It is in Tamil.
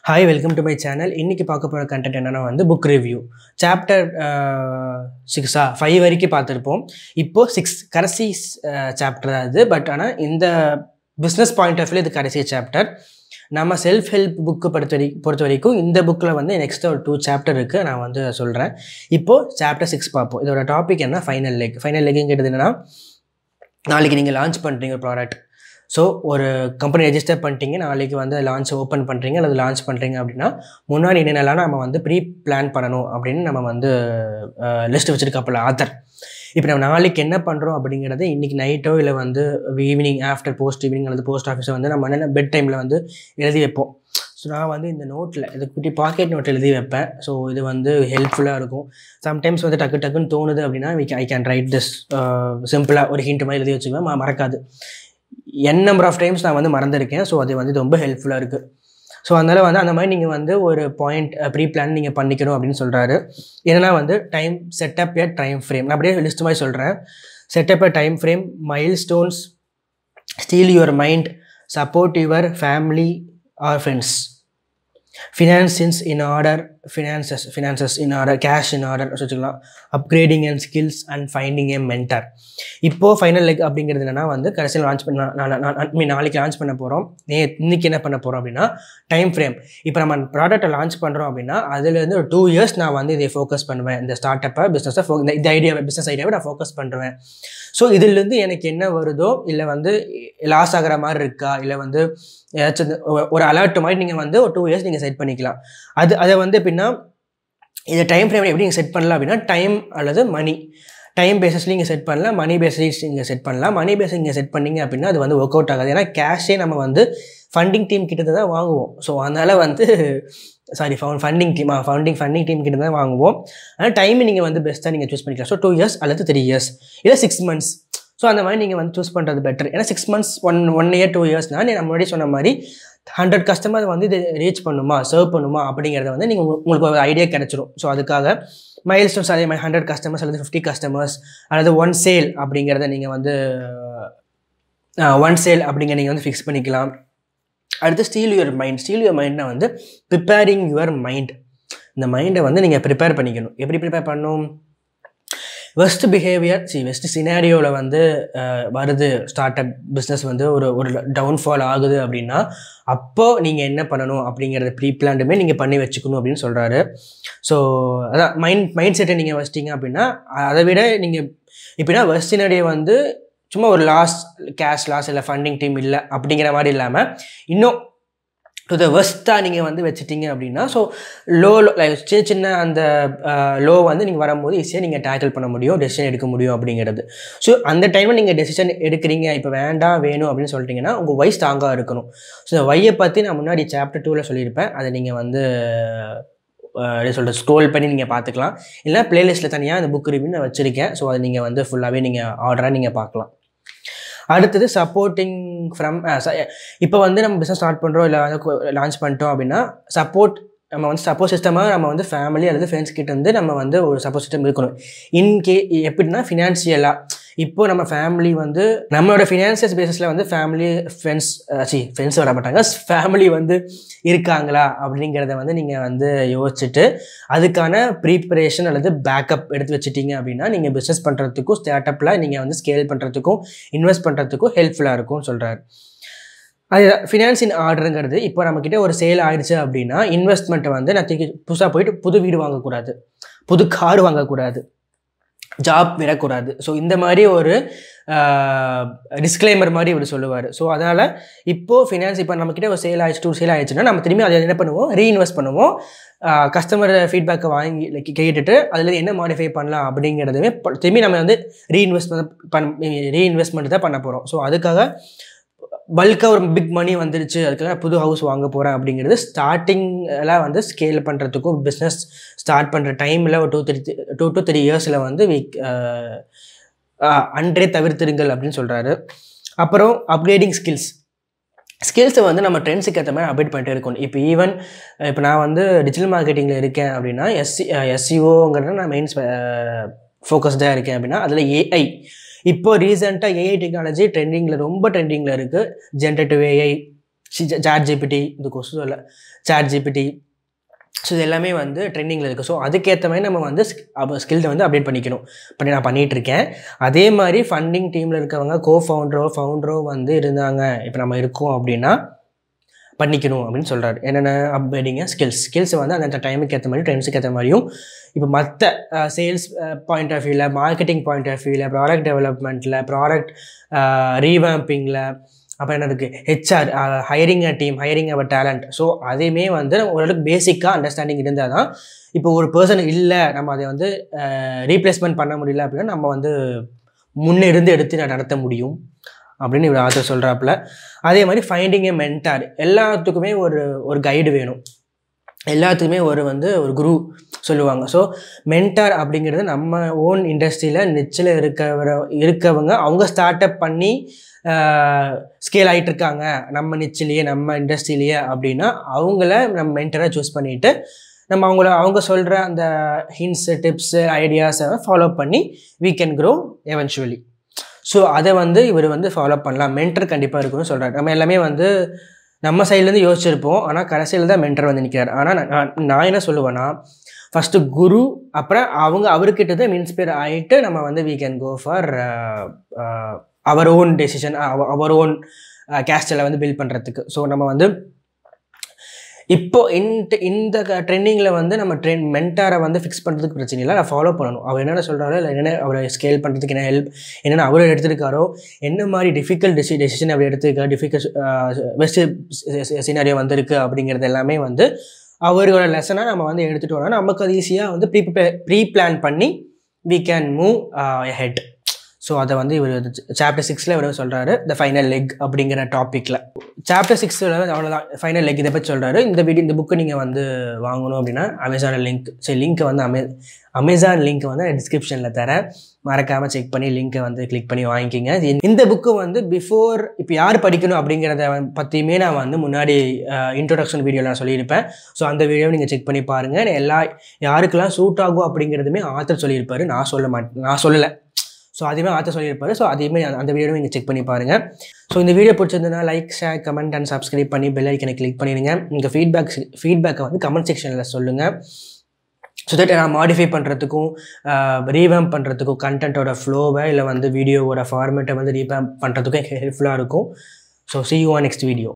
Hi, welcome to my channel. இன்னைக்கு பார்க்க போற கண்டென்ட் என்னன்னா புக் ரிவ்யூ. சாப்டர் 6 5 வரைக்கும் பார்த்திருப்போம். இப்போ 6 கடைசி சாப்டர் அது. பட் ஆனா இந்த பிசினஸ் பாயிண்ட் ஆஃப் வியூ இது கடைசி சாப்டர். நம்ம செல்ஃப் ஹெல்ப் புக் பொறுத்த வரைக்கும் இந்த புக்கில் நெக்ஸ்ட் ஒரு 2 சாப்டர் இருக்குது. நான் சொல்கிறேன். இப்போது சாப்டர் 6 பார்ப்போம். இதோட டாபிக் என்ன? Final leg. ஃபைனல் லெக்குங்கிறது என்னென்னா, நாளைக்கு நீங்கள் லான்ச் பண்ணுறீங்க ப்ராடக்ட். ஸோ ஒரு கம்பெனி ரெஜிஸ்டர் பண்ணிட்டீங்க, நாளைக்கு லான்ச் ஓப்பன் பண்ணுறீங்க அல்லது லான்ச் பண்ணுறீங்க அப்படின்னா முன்னாடி என்னென்னலாம் நம்ம ப்ரீ பிளான் பண்ணணும் அப்படின்னு நம்ம லிஸ்ட் வச்சுருக்கப்பல ஆத்தர். இப்போ நம்ம நாளைக்கு என்ன பண்ணுறோம் அப்படிங்கிறது இன்றைக்கி நைட்டோ இல்லை ஈவினிங் ஆஃப்டர் போஸ்ட் ஈவினிங் அல்லது போஸ்ட் ஆஃபீஸை நம்ம என்ன பெட் டைமில் எழுதி வைப்போம். ஸோ நான் இந்த நோட்டில் இது குட்டி பாக்கெட் நோட் எழுதி வைப்பேன். ஸோ இது ஹெல்ப்ஃபுல்லாக இருக்கும். சம்டைம்ஸ் டக்குன்னு தோணுது அப்படின்னா ஐ கேன் ரைட் திஸ் சிம்பிளாக ஒரு ஹிண்ட் மாதிரி எழுதி வச்சுக்குவேன். மறக்காது. நம்பர் ஆஃப் டைம்ஸ் நான் மறந்துருக்கேன். ஸோ அது ரொம்ப ஹெல்ப்ஃபுல்லாக இருக்குது. ஸோ அதனால் அந்த மாதிரி நீங்கள் ஒரு பாயிண்ட் ப்ரீ பிளான் நீங்கள் பண்ணிக்கணும் அப்படின்னு சொல்கிறாரு. என்னென்னா time set up a time frame. நான் அப்படியே லிஸ்ட் மாதிரி சொல்கிறேன். Set up a time frame, milestones, steel your mind, support your family or friends, finances in order, finances in order, cash in order வச்சுக்கலாம், upgrading and skills and finding a mentor. இப்போது ஃபைனல் லெக் அப்படிங்கிறது என்னென்னா கடைசியில் லான்ச் நாளைக்கு லான்ச் பண்ண போகிறோம். இன்றைக்கி என்ன பண்ண போகிறோம் அப்படின்னா டைம் ஃப்ரேம். இப்போ நம்ம ப்ராடக்ட்டை லான்ச் பண்ணுறோம் அப்படின்னா அதுலேருந்து ஒரு 2 years நான் இதை ஃபோக்கஸ் பண்ணுவேன். இந்த ஸ்டார்ட் அப்பை பிஸ்னஸை இந்த ஐடியாவை பிஸ்னஸ் ஐடியாவை நான் ஃபோக்கஸ் பண்ணுவேன். ஸோ இதுலேருந்து எனக்கு என்ன வருதோ இல்லை லாஸ் ஆகிற மாதிரி இருக்கா இல்லை ஏதாச்சும் ஒரு அலர்ட் மாதிரி நீங்கள் ஒரு 2 years நீங்கள் செட் பண்ணிக்கலாம். அதை எப்படின்னா இந்த டைம் ஃப்ரேம் எப்படி நீங்கள் செட் பண்ணலாம் அப்படின்னா டைம் அல்லது மணி டைம் பேஸஸ்ல நீங்கள் செட் பண்ணலாம், மணி பேஸஸ் நீங்கள் செட் பண்ணலாம். மணி பேஸஸ் நீங்கள் செட் பண்ணிங்க அப்படின்னா அது ஒர்க் அவுட் ஆகாது. ஏன்னா கேஷே நம்ம ஃபண்டிங் டீம் கிட்ட தான் வாங்குவோம். ஸோ அதனால் ஃபண்டிங் டீம் கிட்ட தான் வாங்குவோம். அதனால் டைம் நீங்கள் பெஸ்ட்டாக நீங்கள் சூஸ் பண்ணிக்கலாம். ஸோ 2 years அல்லது 3 years இல்லை 6 months. ஸோ அந்த மாதிரி நீங்கள் சூஸ் பண்ணுறது பெட்டர். ஏன்னா 6 months 1 year 2 yearsனால் நான் முன்னாடி சொன்ன மாதிரி 100 கஸ்டமர் இது ரீச் பண்ணுமா சர்வ் பண்ணுமா அப்படிங்கிறத நீங்கள் உங்களுக்கு ஒரு ஐடியா கிடச்சிரும். ஸோ அதுக்காக மைல் ஸ்டோன்ஸ் அதே மாதிரி 100 கஸ்டமர்ஸ் அல்லது 50 கஸ்டமர்ஸ் அல்லது 1 sale அப்படிங்கிறத நீங்கள் 1 sale அப்படிங்கிற நீங்கள் ஃபிக்ஸ் பண்ணிக்கலாம். அடுத்து steel your mind. Steel your மைண்ட்னா ப்ரிப்பேரிங் யுவர் மைண்ட். இந்த மைண்டை நீங்கள் ப்ரிப்பேர் பண்ணிக்கணும். எப்படி ப்ரிப்பேர் பண்ணணும்? வெஸ்ட் பிஹேவியர் வெஸ்ட் சினாரியோவில் வருது. ஸ்டார்ட் அப் பிஸ்னஸ் ஒரு டவுன்ஃபால் ஆகுது அப்படின்னா அப்போது நீங்கள் என்ன பண்ணணும் அப்படிங்கிறத ப்ரீ பிளான்டுமே நீங்கள் பண்ணி வச்சுக்கணும் அப்படின்னு சொல்கிறாரு. ஸோ அதான் மைண்ட் செட்டை நீங்கள் வச்சிட்டிங்க அப்படின்னா அதை விட நீங்கள் இப்படின்னா வெஸ்ட் சினாரியோ சும்மா ஒரு கேஷ் லாஸ் இல்லை ஃபண்டிங் டீம் இல்லை அப்படிங்கிற மாதிரி இல்லாமல் இன்னும் டு த வெஸ்ட்டாக நீங்கள் வச்சுட்டிங்க அப்படின்னா ஸோ சின்ன அந்த லோ நீங்கள் வரும்போது ஈஸியாக நீங்கள் டேக்கிள் பண்ண முடியும், டெசிஷன் எடுக்க முடியும் அப்படிங்கிறது. ஸோ அந்த டைமில் நீங்கள் டெசிஷன் எடுக்கிறீங்க, இப்போ வேண்டாம் வேணும் அப்படின்னு சொல்லிட்டிங்கன்னா உங்கள் வை ஸ்ட்ராங்காக இருக்கணும். ஸோ இந்த வையை பற்றி நான் முன்னாடி சாப்டர் 2ல் சொல்லியிருப்பேன். அதை நீங்கள் ஸ்க்ரோல் பண்ணி நீங்கள் பார்த்துக்கலாம். இல்லை பிளேலிஸ்ட்டில் தனியாக அந்த புக் ரிவ்யூ நான் வச்சுருக்கேன். ஸோ அதை நீங்கள் ஃபுல்லாகவே நீங்கள் ஆர்டராக நீங்கள் பார்க்கலாம். அடுத்தது சப்போர்ட்டிங் ஃப்ரம் இப்போ நம்ம பிஸ்னஸ் ஸ்டார்ட் பண்ணுறோம் இல்லை லான்ச் பண்ணிட்டோம் அப்படின்னா சப்போர்ட் நம்ம சப்போர்ட் சிஸ்டமாக நம்ம ஃபேமிலி அல்லது ஃப்ரெண்ட்ஸ் கிட்ட நம்ம ஒரு சப்போர்ட் சிஸ்டம் இருக்கணும். எப்படின்னா ஃபினான்ஷியலாக இப்போது நம்ம ஃபேமிலி நம்மளோட ஃபினான்சியஸ் பேஸஸில் ஃபேமிலி ஃப்ரெண்ட்ஸ் வர மாட்டாங்க, ஃபேமிலி இருக்காங்களா அப்படிங்கிறத நீங்கள் யோசிச்சுட்டு அதுக்கான ப்ரீப்பரேஷன் அல்லது பேக்கப் எடுத்து வச்சுட்டிங்க அப்படின்னா நீங்கள் பிஸ்னஸ் பண்ணுறதுக்கும் ஸ்டார்ட் அப்பில் நீங்கள் ஸ்கேல் பண்ணுறதுக்கும் இன்வெஸ்ட் பண்ணுறதுக்கும் ஹெல்ப்ஃபுல்லாக இருக்கும்னு சொல்கிறாரு. அது ஃபினான்ஸ் இன் ஆர்டருங்கிறது இப்போ நம்மக்கிட்ட ஒரு சேல் ஆகிடுச்சு அப்படின்னா இன்வெஸ்ட்மெண்ட்டை நான் புதுசாக போயிட்டு புது வீடு வாங்கக்கூடாது, புது கார் வாங்கக்கூடாது, ஜாப் விடக்கூடாது. ஸோ இந்த மாதிரி ஒரு டிஸ்க்ளைமர் மாதிரி இவர் சொல்லுவார். ஸோ அதனால் இப்போது ஃபினான்ஸ் இப்போ நம்மக்கிட்ட ஒரு சேல் ஆகிடுச்சுன்னா நம்ம திரும்பி அதை என்ன பண்ணுவோம், ரீஇன்வெஸ்ட் பண்ணுவோம். கஸ்டமர் ஃபீட்பேக்கை வாங்கி கேட்டுட்டு அதில் என்ன மாடிஃபை பண்ணலாம் அப்படிங்கிறதுமே திரும்பி நம்ம ரீஇன்வெஸ்ட்மெண்ட் தான் பண்ண போகிறோம். ஸோ அதுக்காக பல்காக ஒரு பிக் மணி வந்துடுச்சு, அதுக்காக புது ஹவுஸ் வாங்க போகிறேன் அப்படிங்கிறது ஸ்டார்டிங்கில் ஸ்கேல் பண்ணுறதுக்கும் பிஸ்னஸ் ஸ்டார்ட் பண்ணுற டைமில் ஒரு 2 to 3 yearsல அன்றே தவிர்த்திருங்கள் அப்படின்னு சொல்கிறாரு. அப்புறம் அப்கிரேடிங் ஸ்கில்ஸை நம்ம ட்ரெண்ட்ஸுக்கு ஏற்ற மாதிரி அப்டேட் பண்ணிட்டே இருக்கணும். இப்போ நான் டிஜிட்டல் மார்க்கெட்டிங்கில் இருக்கேன் அப்படின்னா எஸ்சிஓங்கிறத நான் மெயின் ஃபோக்கஸ்டாக இருக்கேன் அப்படின்னா அதில் ஏஐ இப்போ ரீசெண்டாக ஏஐ டெக்னாலஜி ரொம்ப ட்ரெண்டிங்கில் இருக்குது. ஜென்ரேட்டிவ் ஏஐ சாட் ஜிபிடி இது கொசு இல்லை சாட் ஜிபிடி. ஸோ இது எல்லாமே வந்து ட்ரெண்டிங்கில் இருக்குது. ஸோ அதுக்கேற்ற மாதிரி நம்ம வந்து ஸ்கில்ஸை வந்து அப்டேட் பண்ணிக்கணும். நான் பண்ணிகிட்ருக்கேன். அதே மாதிரி ஃபண்டிங் டீமில் இருக்கவங்க ஃபவுண்டரோ வந்து இருந்தாங்க, இப்போ நம்ம இருக்கோம் அப்படின்னா பண்ணிக்கணும் அப்படின்னு சொல்கிறாரு. என்னென்ன அப்டேட்டிங்க ஸ்கில்ஸை வந்து அந்த டைமுக்கு ஏற்ற மாதிரி ட்ரெண்ட்ஸுக்கு ஏற்ற மாதிரியும் இப்போ மற்ற சேல்ஸ் பாயிண்ட் ஆஃப் வியூவில், மார்க்கெட்டிங் பாயிண்ட் ஆஃப் வியூவில், ப்ராடக்ட் டெவலப்மெண்ட்டில், ப்ராடக்ட் ரீவேம்பிங்கில், அப்புறம் என்ன இருக்குது HR hiring team, hiring our talent. So அதையுமே வந்து ஓரளவுக்கு பேசிக்காக அண்டர்ஸ்டாண்டிங் இருந்தால் தான் இப்போ ஒரு பர்சன் இல்லை நம்ம அதை வந்து ரீப்ளேஸ்மெண்ட் பண்ண முடியல அப்படின்னா நம்ம வந்து முன்னிருந்து எடுத்து நடத்த முடியும் அப்படின்னு இவர் ஆத்தர் சொல்கிறாப்புல. அதே மாதிரி ஃபைண்டிங் ஏ மென்டார், எல்லாத்துக்குமே ஒரு கைடு வேணும், எல்லாத்துக்குமே ஒரு குரு சொல்லுவாங்க. ஸோ மென்டார் அப்படிங்கிறது நம்ம ஓன் இண்டஸ்ட்ரியில் நிச்சில் இருக்கவங்க அவங்க ஸ்டார்ட் அப் பண்ணி ஸ்கேல் ஆகிட்டு இருக்காங்க நம்ம நிச்சிலேயே நம்ம இண்டஸ்ட்ரியிலேயே அப்படின்னா அவங்கள நம்ம மென்டராக சூஸ் பண்ணிவிட்டு நம்ம அவங்க சொல்கிற அந்த ஹிண்ட்ஸு டிப்ஸு ஐடியாஸை ஃபாலோ பண்ணி we can grow eventually. So அதை வந்து இவர் வந்து ஃபாலோ பண்ணலாம். மென்டர் கண்டிப்பாக இருக்குன்னு சொல்கிறார். நம்ம எல்லாமே வந்து நம்ம சைட்லேருந்து யோசிச்சிருப்போம், ஆனால் கடைசியில் தான் மென்டர் வந்து நிற்கிறார். ஆனால் நான் என்ன சொல்லுவேன்னா ஃபஸ்ட்டு குரு, அப்புறம் அவர்கிட்ட தான் இன்ஸ்பயர் ஆகிட்டு நம்ம வந்து we can go for our own decision, our own castle வந்து பில்ட் பண்ணுறதுக்கு. ஸோ நம்ம வந்து இப்போ இந்த ட்ரெண்டிங்கில் வந்து நம்ம மென்டாரை வந்து ஃபிக்ஸ் பண்ணுறதுக்கு பிரச்சனை இல்லை, நான் ஃபாலோ பண்ணணும். அவர் என்னென்ன சொல்கிறாரோ இல்லை என்னென்ன அவரை ஸ்கேல் பண்ணுறதுக்கு என்ன ஹெல்ப் என்னென்ன அவர் எடுத்துருக்காரோ, என்ன மாதிரி டிஃபிகல்ட் டெசிஷன் அவர் எடுத்துருக்காரு, பெஸ்ட் சினாரியோ வந்திருக்கு அப்படிங்கிறது எல்லாமே வந்து அவரோட லெசனாக நம்ம வந்து எடுத்துகிட்டு வரோம்னா நமக்கு அது ஈஸியாக வந்து ப்ரீ பிளான் பண்ணி we can move ahead. So அதை வந்து இவர் சாப்டர் 6 இவர் சொல்கிறாரு த ஃபைனல் லெக் அப்படிங்கிற டாப்பிக்கில். சாப்டர் 6 அவ்வளோதான் ஃபைனல் லெக் இதை பற்றி சொல்கிறாரு. இந்த புக்கு நீங்கள் வந்து வாங்கணும் அப்படின்னா அமேசானில் லிங்க்கை வந்து அமேசான் லிங்க் வந்து டிஸ்கிரிப்ஷனில் தரேன், மறக்காமல் செக் பண்ணி லிங்க்கை வந்து கிளிக் பண்ணி வாங்கிக்கிங்க. இந்த புக்கு வந்து பிஃபோர் இப்போ யார் படிக்கணும் அப்படிங்கிறத பற்றியுமே நான் வந்து முன்னாடி இன்ட்ரோடக்ஷன் வீடியோவில் நான் சொல்லியிருப்பேன். ஸோ அந்த வீடியோவை நீங்கள் செக் பண்ணி பாருங்கள். யாருக்கெல்லாம் சூட் ஆகும் அப்படிங்கிறதுமே ஆத்தர் சொல்லியிருப்பார், நான் சொல்லலை. ஸோ அதுவுமே ஆத்தர் சொல்லியிருப்பாரு. ஸோ அதையுமே அந்த வீடியோவை நீங்கள் செக் பண்ணி பாருங்கள். ஸோ இந்த வீடியோ பிடிச்சிருந்ததுன்னா like, share, comment and subscribe பண்ணி பெல் ஐக்கனை கிளிக் பண்ணிடுங்க. உங்கள் ஃபீட்பேக்கை வந்து கமெண்ட் செக்ஷனில் சொல்லுங்கள். ஸோ தட் நான் மாடிஃபை பண்ணுறதுக்கும் ரீவேம்ப் பண்ணுறதுக்கும் கண்டென்ட்டோட ஃப்ளோவை இல்லை வந்து வீடியோவோட ஃபார்மேட்டை வந்து ரீவேம்ப் பண்ணுறதுக்கும் ஹெல்ப்ஃபுல்லாக இருக்கும். So see you on next video.